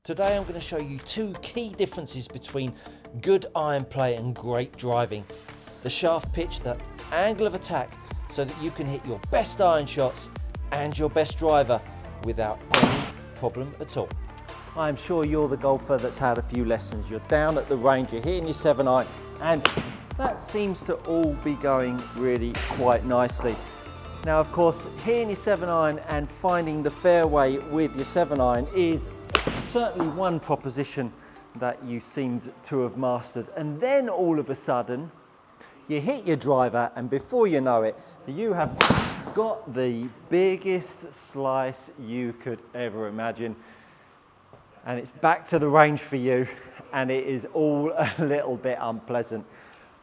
Today I'm going to show you two key differences between good iron play and great driving. The shaft pitch, the angle of attack, so that you can hit your best iron shots and your best driver without any problem at all. I'm sure you're the golfer that's had a few lessons. You're down at the range, you're hitting your 7-iron, and that seems to all be going really quite nicely. Now, of course, hitting your 7-iron and finding the fairway with your 7-iron is certainly one proposition that you seemed to have mastered. And then all of a sudden, you hit your driver, and before you know it, you have got the biggest slice you could ever imagine. And it's back to the range for you, and it is all a little bit unpleasant.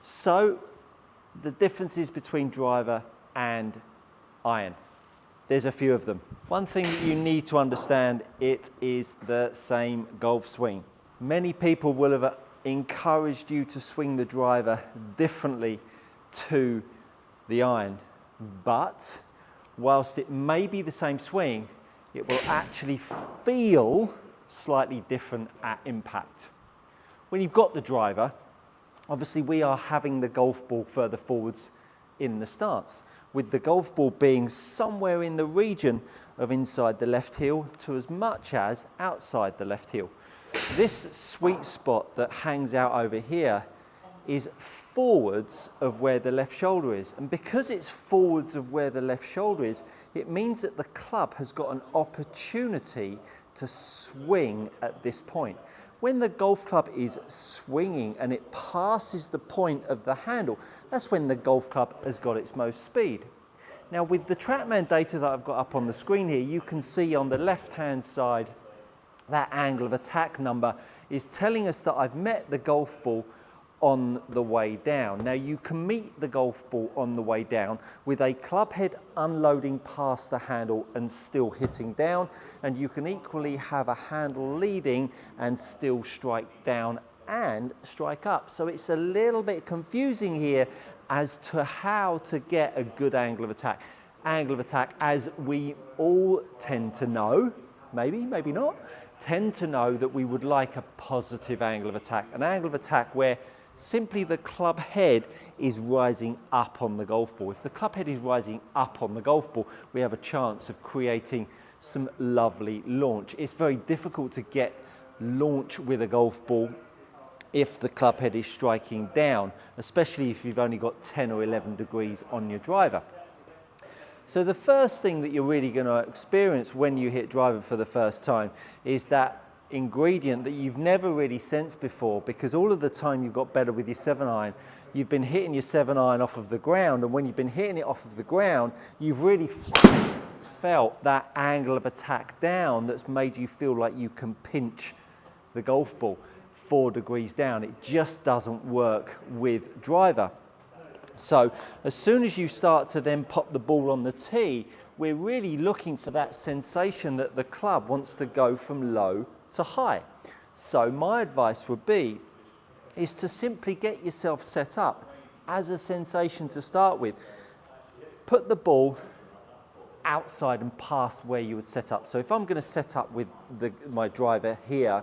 So, the differences between driver and iron. There's a few of them. One thing that you need to understand, it is the same golf swing. Many people will have encouraged you to swing the driver differently to the iron, but whilst it may be the same swing, it will actually feel slightly different at impact. When you've got the driver, obviously we are having the golf ball further forwards in the stance, with the golf ball being somewhere in the region of inside the left heel to as much as outside the left heel. This sweet spot that hangs out over here is forwards of where the left shoulder is. And because it's forwards of where the left shoulder is, it means that the club has got an opportunity to swing at this point. When the golf club is swinging and it passes the point of the handle, that's when the golf club has got its most speed. Now, with the TrackMan data that I've got up on the screen here, you can see on the left-hand side that angle of attack number is telling us that I've met the golf ball on the way down. Now, you can meet the golf ball on the way down with a club head unloading past the handle and still hitting down, and you can equally have a handle leading and still strike down and strike up. So it's a little bit confusing here as to how to get a good angle of attack. Angle of attack, as we all tend to know, maybe not, tend to know that we would like a positive angle of attack, an angle of attack where simply the club head is rising up on the golf ball. If the club head is rising up on the golf ball, we have a chance of creating some lovely launch. It's very difficult to get launch with a golf ball if the club head is striking down, especially if you've only got 10 or 11 degrees on your driver. So the first thing that you're really going to experience when you hit driver for the first time is that ingredient that you've never really sensed before, because all of the time you've got better with your 7-iron, you've been hitting your 7-iron off of the ground, and when you've been hitting it off of the ground, you've really felt that angle of attack down that's made you feel like you can pinch the golf ball 4 degrees down. It just doesn't work with driver. So as soon as you start to then pop the ball on the tee, we're really looking for that sensation that the club wants to go from low to high. So my advice would be is to simply get yourself set up as a sensation to start with. Put the ball outside and past where you would set up. So if I'm going to set up with my driver here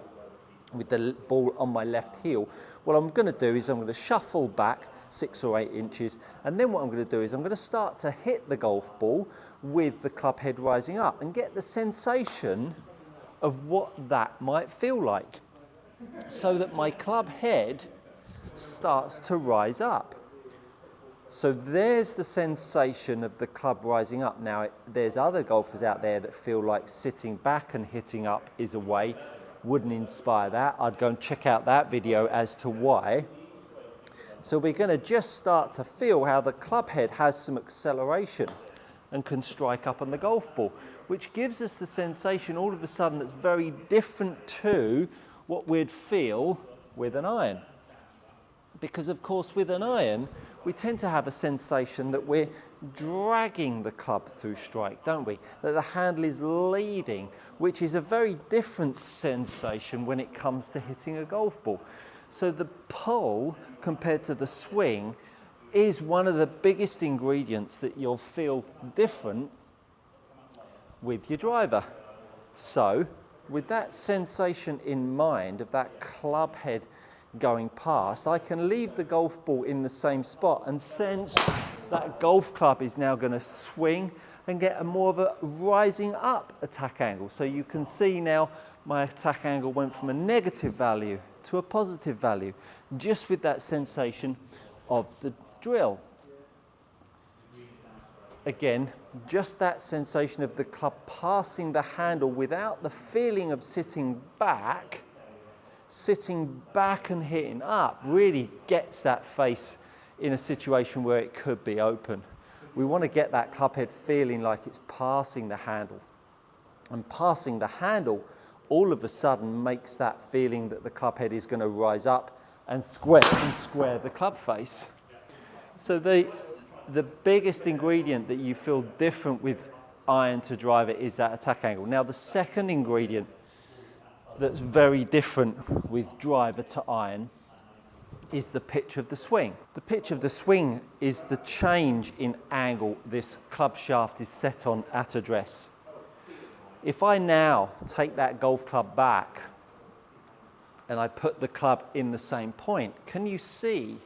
with the ball on my left heel, what I'm going to do is I'm going to shuffle back 6 or 8 inches, and then what I'm going to do is I'm going to start to hit the golf ball with the club head rising up and get the sensation of what that might feel like, so that my club head starts to rise up. So there's the sensation of the club rising up. Now, there's other golfers out there that feel like sitting back and hitting up is a way. Wouldn't inspire that. I'd go and check out that video as to why. So we're going to just start to feel how the club head has some acceleration and can strike up on the golf ball, which gives us the sensation all of a sudden that's very different to what we'd feel with an iron. Because of course with an iron, we tend to have a sensation that we're dragging the club through strike, don't we? That the handle is leading, which is a very different sensation when it comes to hitting a golf ball. So the pull compared to the swing is one of the biggest ingredients that you'll feel different with your driver. So with that sensation in mind of that club head going past, I can leave the golf ball in the same spot and sense that golf club is now going to swing and get a more of a rising up attack angle. So you can see now my attack angle went from a negative value to a positive value, just with that sensation of the drill. Again, just that sensation of the club passing the handle without the feeling of sitting back and hitting up really gets that face in a situation where it could be open. We want to get that club head feeling like it's passing the handle. And passing the handle all of a sudden makes that feeling that the club head is going to rise up and square the club face. So the biggest ingredient that you feel different with iron to driver is that attack angle. Now the second ingredient that's very different with driver to iron is the pitch of the swing. The pitch of the swing is the change in angle this club shaft is set on at address. If I now take that golf club back and I put the club in the same point, can you see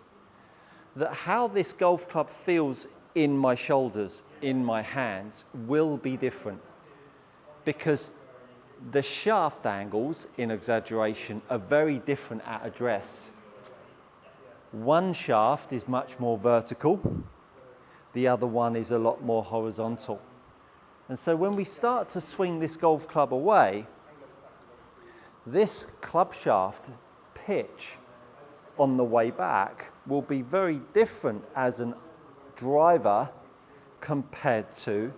that how this golf club feels in my shoulders, in my hands, will be different? Because the shaft angles, in exaggeration, are very different at address. One shaft is much more vertical, the other one is a lot more horizontal. And so when we start to swing this golf club away, this club shaft pitch on the way back will be very different as an driver compared to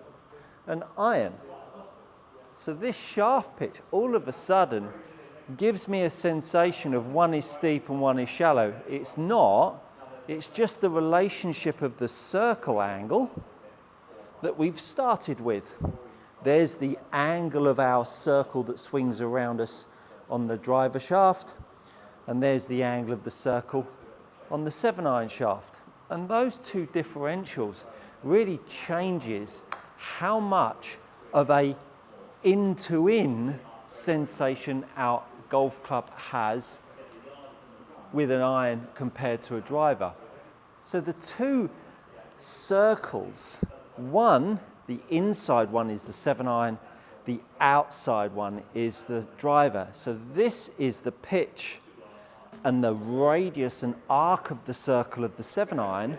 an iron. So this shaft pitch all of a sudden gives me a sensation of one is steep and one is shallow. It's not, it's just the relationship of the circle angle that we've started with. There's the angle of our circle that swings around us on the driver shaft, and there's the angle of the circle on the 7-iron shaft. And those two differentials really changes how much of a in-to-in sensation our golf club has with an iron compared to a driver. So the two circles, one, the inside one is the 7-iron, the outside one is the driver. So this is the pitch and the radius and arc of the circle of the 7-iron.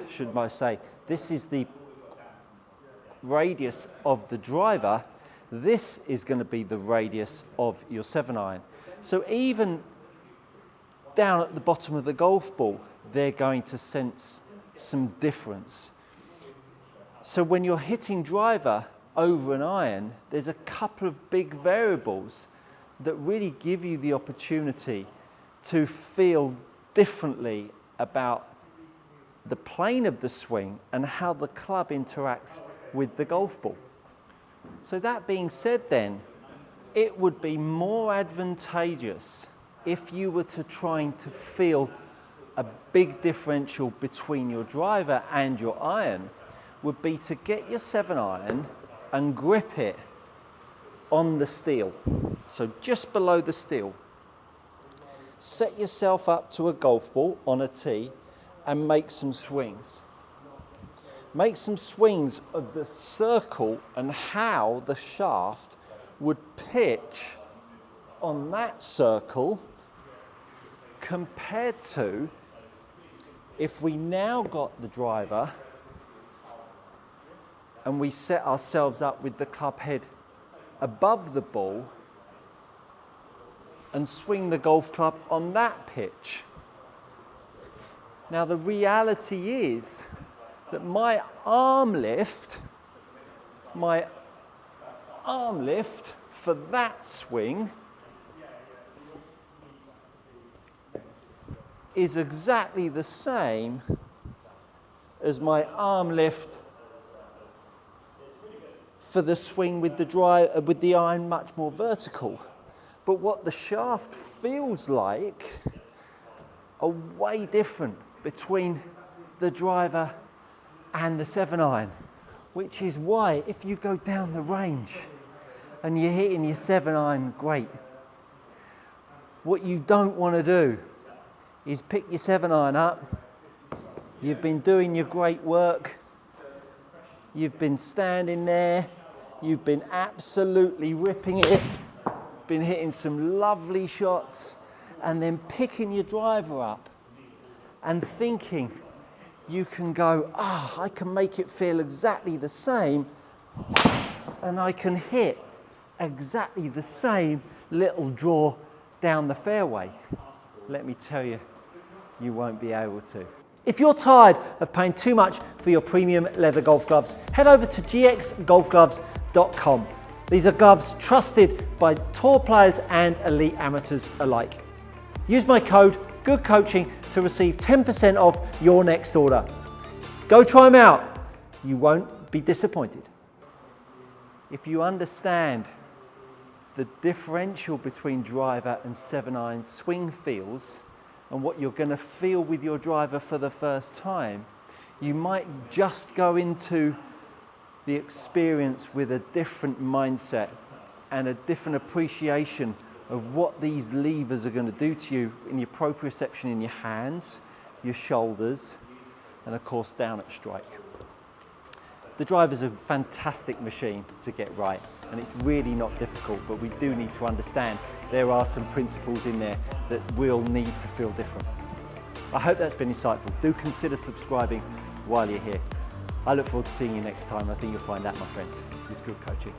Should I say, this is the radius of the driver. This is going to be the radius of your 7-iron. So even down at the bottom of the golf ball, they're going to sense some difference. So when you're hitting driver over an iron, there's a couple of big variables that really give you the opportunity to feel differently about the plane of the swing and how the club interacts with the golf ball. So that being said then, it would be more advantageous if you were to trying to feel a big differential between your driver and your iron, would be to get your 7-iron and grip it on the steel. So just below the steel. Set yourself up to a golf ball on a tee and make some swings. Make some swings of the circle and how the shaft would pitch on that circle compared to if we now got the driver and we set ourselves up with the club head above the ball and swing the golf club on that pitch. Now the reality is that my arm lift for that swing is exactly the same as my arm lift for the swing with the iron much more vertical. But what the shaft feels like are way different between the driver and the 7-iron, which is why if you go down the range and you're hitting your 7-iron, great. What you don't want to do is pick your 7-iron up. You've been doing your great work. You've been standing there. You've been absolutely ripping it. Been hitting some lovely shots, and then picking your driver up and thinking you can go, I can make it feel exactly the same, and I can hit exactly the same little draw down the fairway. Let me tell you, you won't be able to. If you're tired of paying too much for your premium leather golf gloves, head over to gxgolfgloves.com. These are gloves trusted by tour players and elite amateurs alike. Use my code GOODCOACHING to receive 10% off your next order. Go try them out. You won't be disappointed. If you understand the differential between driver and 7-iron swing feels and what you're going to feel with your driver for the first time, you might just go into the experience with a different mindset and a different appreciation of what these levers are going to do to you in your proprioception in your hands, your shoulders, and of course down at strike. The driver's a fantastic machine to get right, and it's really not difficult, but we do need to understand there are some principles in there that will need to feel different. I hope that's been insightful. Do consider subscribing while you're here. I look forward to seeing you next time. I think you'll find that, my friends, is good coaching.